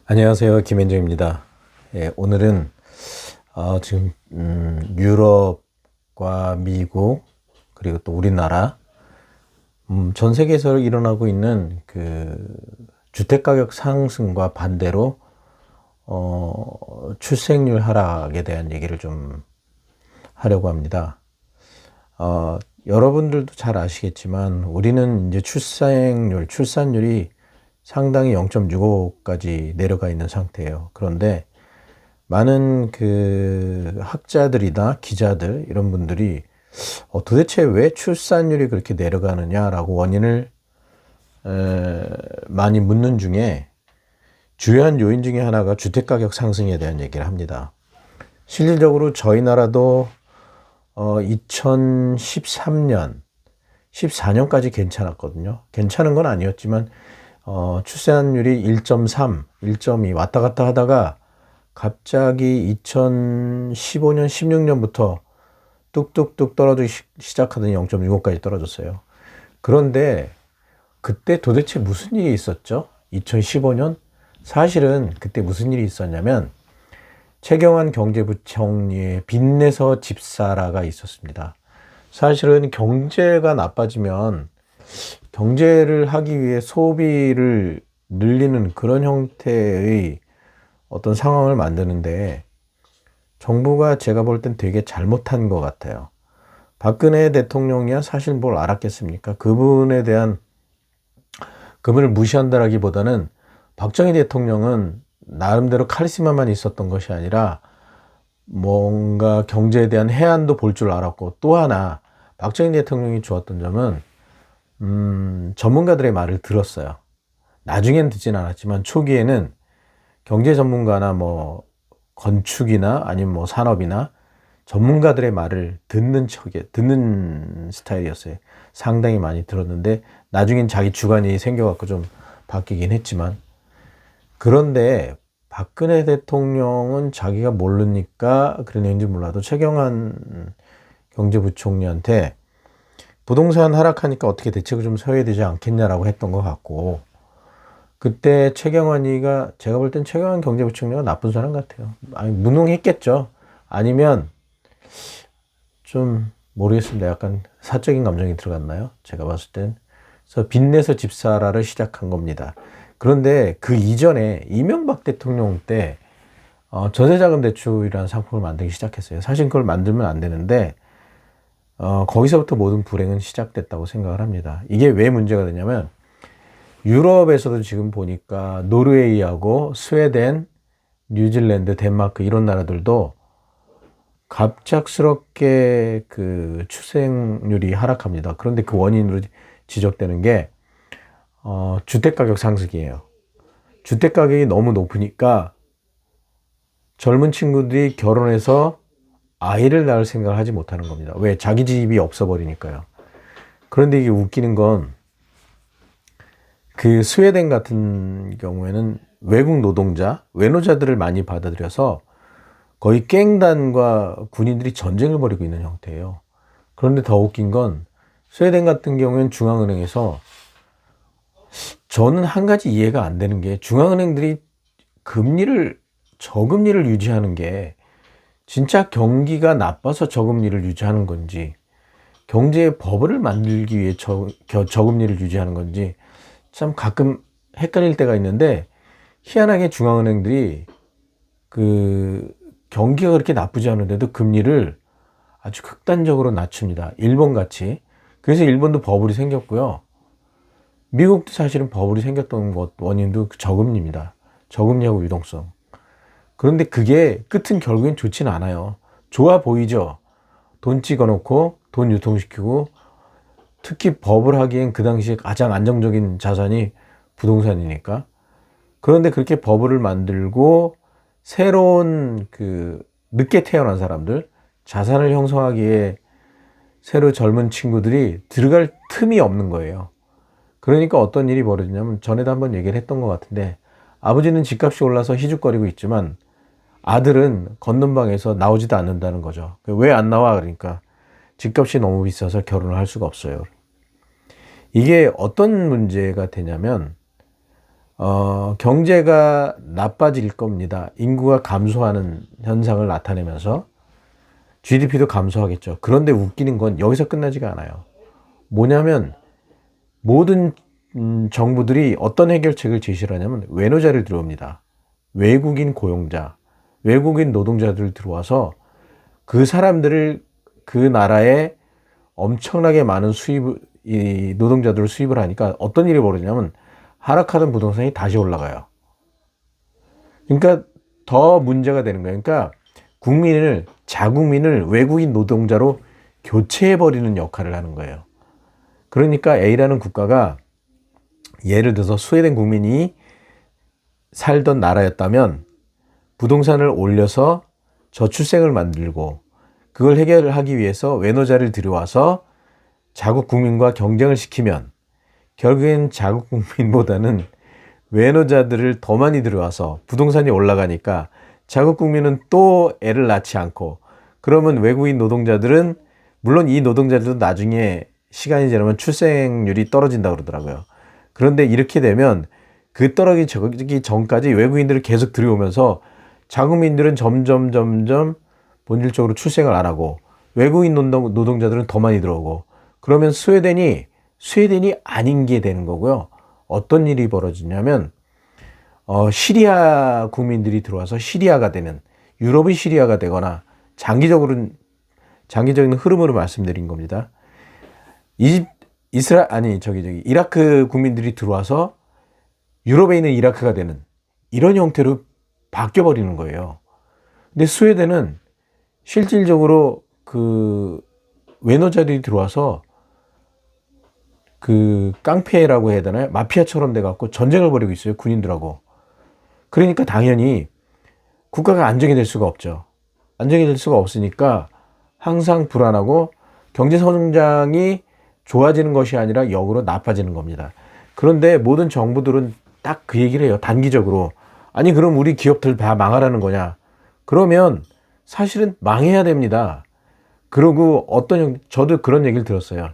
안녕하세요. 김현정입니다. 예, 오늘은 지금 유럽과 미국 그리고 또 우리나라 전 세계에서 일어나고 있는 그 주택가격 상승과 반대로 출생률 하락에 대한 얘기를 좀 하려고 합니다. 여러분들도 잘 아시겠지만 우리는 이제 출산율이 상당히 0.65까지 내려가 있는 상태예요. 그런데 많은 그 학자들이나 기자들 이런 분들이 도대체 왜 출산율이 그렇게 내려가느냐라고 원인을 많이 묻는 중에 주요한 요인 중에 하나가 주택가격 상승에 대한 얘기를 합니다. 실질적으로 저희 나라도 2013년, 14년까지 괜찮았거든요. 괜찮은 건 아니었지만 출산율이 1.3, 1.2 왔다 갔다 하다가 갑자기 2015년, 16년부터 뚝뚝뚝 떨어지기 시작하더니 0.65까지 떨어졌어요. 그런데 그때 도대체 무슨 일이 있었죠? 2015년? 사실은 그때 무슨 일이 있었냐면 최경환 경제부총리의 빚내서 집사라가 있었습니다. 사실은 경제가 나빠지면 경제를 하기 위해 소비를 늘리는 그런 형태의 어떤 상황을 만드는데 정부가 제가 볼 땐 되게 잘못한 것 같아요. 박근혜 대통령이야 사실 뭘 알았겠습니까? 그분을 무시한다라기보다는 박정희 대통령은 나름대로 카리스마만 있었던 것이 아니라 뭔가 경제에 대한 해안도 볼 줄 알았고, 또 하나 박정희 대통령이 좋았던 점은 전문가들의 말을 들었어요. 나중엔 듣진 않았지만 초기에는 경제 전문가나 뭐 건축이나 아니면 뭐 산업이나 전문가들의 말을 듣는 스타일이었어요. 상당히 많이 들었는데 나중엔 자기 주관이 생겨갖고 좀 바뀌긴 했지만, 그런데 박근혜 대통령은 자기가 모르니까 그랬는지 몰라도 최경환 경제부총리한테 부동산 하락하니까 어떻게 대책을 좀 세워야 되지 않겠냐라고 했던 것 같고, 그때 최경환이가 제가 볼 땐 최경환 경제부총리가 나쁜 사람 같아요. 아니, 무능했겠죠. 아니면 좀 모르겠습니다. 약간 사적인 감정이 들어갔나요? 제가 봤을 땐. 그래서 빚내서 집사라를 시작한 겁니다. 그런데 그 이전에 이명박 대통령 때 전세자금 대출이라는 상품을 만들기 시작했어요. 사실 그걸 만들면 안 되는데 거기서부터 모든 불행은 시작됐다고 생각을 합니다. 이게 왜 문제가 되냐면 유럽에서도 지금 보니까 노르웨이하고 스웨덴, 뉴질랜드, 덴마크 이런 나라들도 갑작스럽게 그 출생률이 하락합니다. 그런데 그 원인으로 지적되는 게 주택가격 상승이에요. 주택가격이 너무 높으니까 젊은 친구들이 결혼해서 아이를 낳을 생각을 하지 못하는 겁니다. 왜? 자기 집이 없어버리니까요. 그런데 이게 웃기는 건 그 스웨덴 같은 경우에는 외국 노동자, 외노자들을 많이 받아들여서 거의 깽단과 군인들이 전쟁을 벌이고 있는 형태예요. 그런데 더 웃긴 건 스웨덴 같은 경우에는 중앙은행에서, 저는 한 가지 이해가 안 되는 게 중앙은행들이 저금리를 유지하는 게 진짜 경기가 나빠서 저금리를 유지하는 건지 경제의 버블을 만들기 위해 저금리를 유지하는 건지 참 가끔 헷갈릴 때가 있는데, 희한하게 중앙은행들이 그 경기가 그렇게 나쁘지 않은데도 금리를 아주 극단적으로 낮춥니다. 일본 같이. 그래서 일본도 버블이 생겼고요. 미국도 사실은 버블이 생겼던 원인도 그 저금리입니다. 저금리하고 유동성. 그런데 그게 끝은 결국엔 좋지는 않아요. 좋아 보이죠? 돈 찍어놓고 돈 유통시키고, 특히 버블 하기엔 그 당시에 가장 안정적인 자산이 부동산이니까. 그런데 그렇게 버블을 만들고 새로운 그 늦게 태어난 사람들, 자산을 형성하기에 새로 젊은 친구들이 들어갈 틈이 없는 거예요. 그러니까 어떤 일이 벌어지냐면, 전에도 한번 얘기를 했던 것 같은데, 아버지는 집값이 올라서 희죽거리고 있지만 아들은 걷는 방에서 나오지도 않는다는 거죠. 왜 안 나와? 그러니까 집값이 너무 비싸서 결혼을 할 수가 없어요. 이게 어떤 문제가 되냐면 경제가 나빠질 겁니다. 인구가 감소하는 현상을 나타내면서 GDP도 감소하겠죠. 그런데 웃기는 건 여기서 끝나지가 않아요. 뭐냐면 모든 정부들이 어떤 해결책을 제시를 하냐면 외노자를 들어옵니다. 외국인 고용자, 외국인 노동자들 들어와서 그 사람들을 그 나라에 엄청나게 많은 이 노동자들을 수입을 하니까 어떤 일이 벌어지냐면 하락하던 부동산이 다시 올라가요. 그러니까 더 문제가 되는 거예요. 그러니까 자국민을 외국인 노동자로 교체해버리는 역할을 하는 거예요. 그러니까 A라는 국가가 예를 들어서 스웨덴 국민이 살던 나라였다면 부동산을 올려서 저출생을 만들고 그걸 해결하기 위해서 외노자를 들여와서 자국 국민과 경쟁을 시키면 결국엔 자국 국민보다는 외노자들을 더 많이 들여와서 부동산이 올라가니까 자국 국민은 또 애를 낳지 않고 그러면 외국인 노동자들은 물론 이 노동자들도 나중에 시간이 지나면 출생률이 떨어진다고 그러더라고요. 그런데 이렇게 되면 그 떨어지기 전까지 외국인들을 계속 들여오면서 자국민들은 점점 본질적으로 출생을 안 하고 외국인 노동자들은 더 많이 들어오고 그러면 스웨덴이 아닌 게 되는 거고요. 어떤 일이 벌어지냐면 시리아 국민들이 들어와서 시리아가 되는 유럽의 시리아가 되거나 장기적인 흐름으로 말씀드린 겁니다. 이라크 국민들이 들어와서 유럽에 있는 이라크가 되는 이런 형태로 바뀌어 버리는 거예요. 근데 스웨덴은 실질적으로 그 외노자들이 들어와서 그 깡패라고 해야 되나요? 마피아처럼 돼갖고 전쟁을 벌이고 있어요, 군인들하고. 그러니까 당연히 국가가 안정이 될 수가 없죠. 안정이 될 수가 없으니까 항상 불안하고 경제 성장이 좋아지는 것이 아니라 역으로 나빠지는 겁니다. 그런데 모든 정부들은 딱 그 얘기를 해요. 단기적으로. 아니 그럼 우리 기업들 다 망하라는 거냐? 그러면 사실은 망해야 됩니다. 그리고 저도 그런 얘기를 들었어요.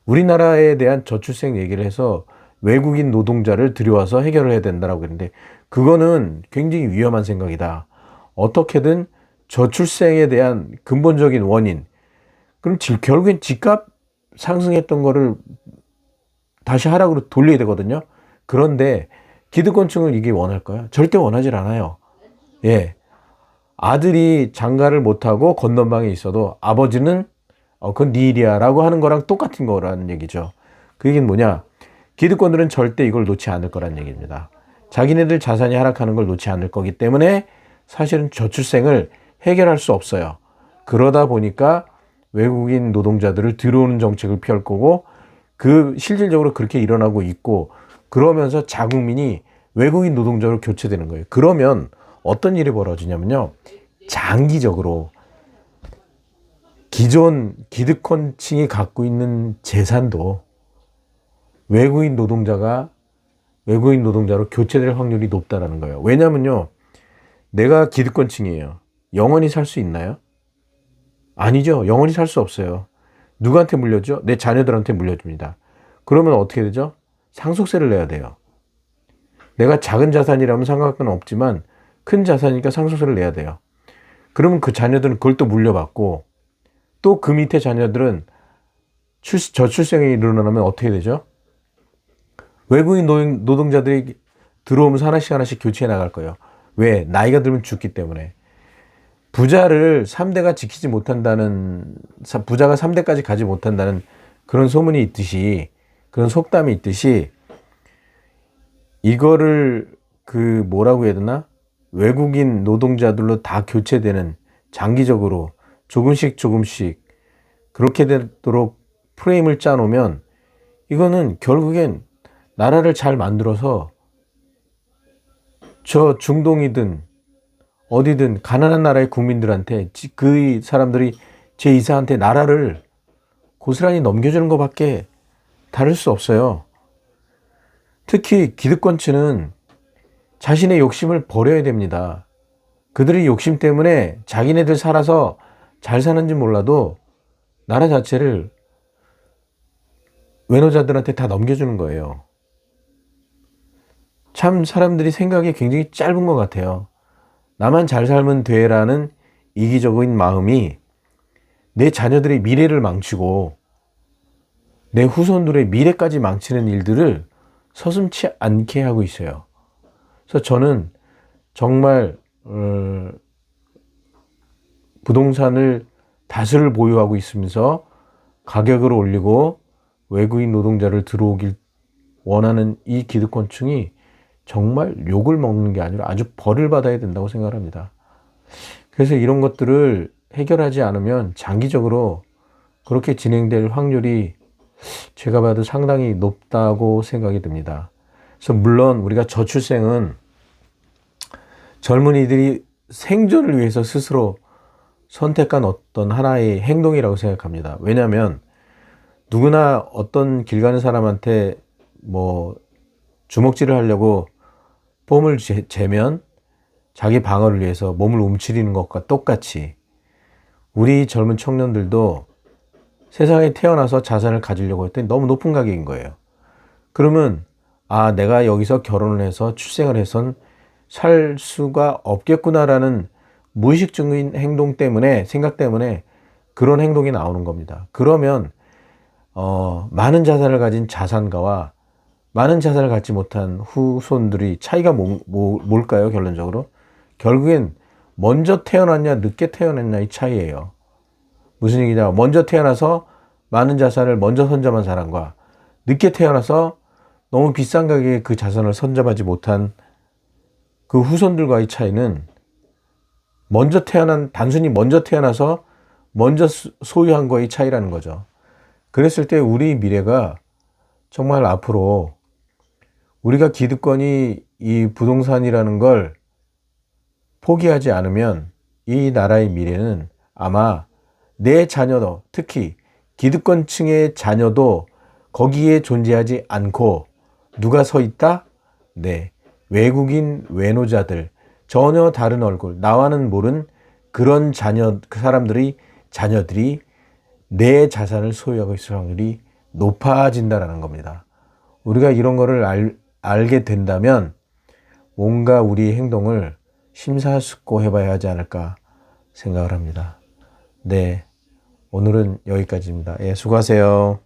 우리나라에 대한 저출생 얘기를 해서 외국인 노동자를 들여와서 해결을 해야 된다라고 했는데 그거는 굉장히 위험한 생각이다. 어떻게든 저출생에 대한 근본적인 원인, 그럼 결국엔 집값 상승했던 거를 다시 하락으로 돌려야 되거든요. 그런데 기득권층은 이게 원할까요? 절대 원하질 않아요. 예. 아들이 장가를 못하고 건넌방에 있어도 아버지는 그건 네 일이야 라고 하는 거랑 똑같은 거라는 얘기죠. 그 얘기는 뭐냐? 기득권들은 절대 이걸 놓지 않을 거란 얘기입니다. 자기네들 자산이 하락하는 걸 놓지 않을 거기 때문에 사실은 저출생을 해결할 수 없어요. 그러다 보니까 외국인 노동자들을 들어오는 정책을 펼 거고 실질적으로 그렇게 일어나고 있고 그러면서 자국민이 외국인 노동자로 교체되는 거예요. 그러면 어떤 일이 벌어지냐면요. 장기적으로 기존 기득권층이 갖고 있는 재산도 외국인 노동자로 교체될 확률이 높다라는 거예요. 왜냐면요. 내가 기득권층이에요. 영원히 살 수 있나요? 아니죠. 영원히 살 수 없어요. 누구한테 물려줘? 내 자녀들한테 물려줍니다. 그러면 어떻게 되죠? 상속세를 내야 돼요. 내가 작은 자산이라면 상관은 없지만 큰 자산이니까 상속세를 내야 돼요. 그러면 그 자녀들은 그걸 또 물려받고 또 그 밑에 자녀들은 저출생이 일어나면 어떻게 되죠? 외국인 노동자들이 들어오면서 하나씩 교체해 나갈 거예요. 왜? 나이가 들면 죽기 때문에. 부자가 3대까지 가지 못한다는 그런 소문이 있듯이, 그런 속담이 있듯이, 이거를 뭐라고 해야 되나? 외국인 노동자들로 다 교체되는 장기적으로 조금씩 그렇게 되도록 프레임을 짜놓으면 이거는 결국엔 나라를 잘 만들어서 저 중동이든 어디든 가난한 나라의 국민들한테 그 사람들이 제2사한테 나라를 고스란히 넘겨주는 것밖에 다를 수 없어요. 특히 기득권층은 자신의 욕심을 버려야 됩니다. 그들의 욕심 때문에 자기네들 살아서 잘 사는지 몰라도 나라 자체를 외노자들한테 다 넘겨주는 거예요. 참 사람들이 생각이 굉장히 짧은 것 같아요. 나만 잘 살면 돼라는 이기적인 마음이 내 자녀들의 미래를 망치고 내 후손들의 미래까지 망치는 일들을 서슴지 않게 하고 있어요. 그래서 저는 정말 부동산을 다수를 보유하고 있으면서 가격을 올리고 외국인 노동자를 들어오길 원하는 이 기득권층이 정말 욕을 먹는 게 아니라 아주 벌을 받아야 된다고 생각합니다. 그래서 이런 것들을 해결하지 않으면 장기적으로 그렇게 진행될 확률이 제가 봐도 상당히 높다고 생각이 듭니다. 그래서 물론 우리가 저출생은 젊은이들이 생존을 위해서 스스로 선택한 어떤 하나의 행동이라고 생각합니다. 왜냐하면 누구나 어떤 길 가는 사람한테 뭐 주먹질을 하려고 폼을 재면 자기 방어를 위해서 몸을 움츠리는 것과 똑같이 우리 젊은 청년들도 세상에 태어나서 자산을 가지려고 했더니 너무 높은 가격인 거예요. 그러면 내가 여기서 결혼을 해서 출생을 해선 살 수가 없겠구나라는 무의식적인 행동 때문에, 생각 때문에 그런 행동이 나오는 겁니다. 그러면 많은 자산을 가진 자산가와 많은 자산을 갖지 못한 후손들이 차이가 뭘까요? 결론적으로 결국엔 먼저 태어났냐 늦게 태어났냐의 차이예요. 무슨 얘기냐, 먼저 태어나서 많은 자산을 먼저 선점한 사람과 늦게 태어나서 너무 비싼 가격에 그 자산을 선점하지 못한 그 후손들과의 차이는 단순히 먼저 태어나서 먼저 소유한 거의 차이라는 거죠. 그랬을 때 우리 미래가 정말 앞으로 우리가 기득권이 이 부동산이라는 걸 포기하지 않으면 이 나라의 미래는 아마 내 자녀도, 특히 기득권층의 자녀도 거기에 존재하지 않고 누가 서 있다? 네, 외국인 외노자들, 전혀 다른 얼굴, 나와는 모른 그런 그 사람들의 자녀들이 내 자산을 소유하고 있을 확률이 높아진다는 겁니다. 우리가 이런 거를 알게 된다면 뭔가 우리 행동을 심사숙고해봐야 하지 않을까 생각을 합니다. 네, 오늘은 여기까지입니다. 예, 수고하세요.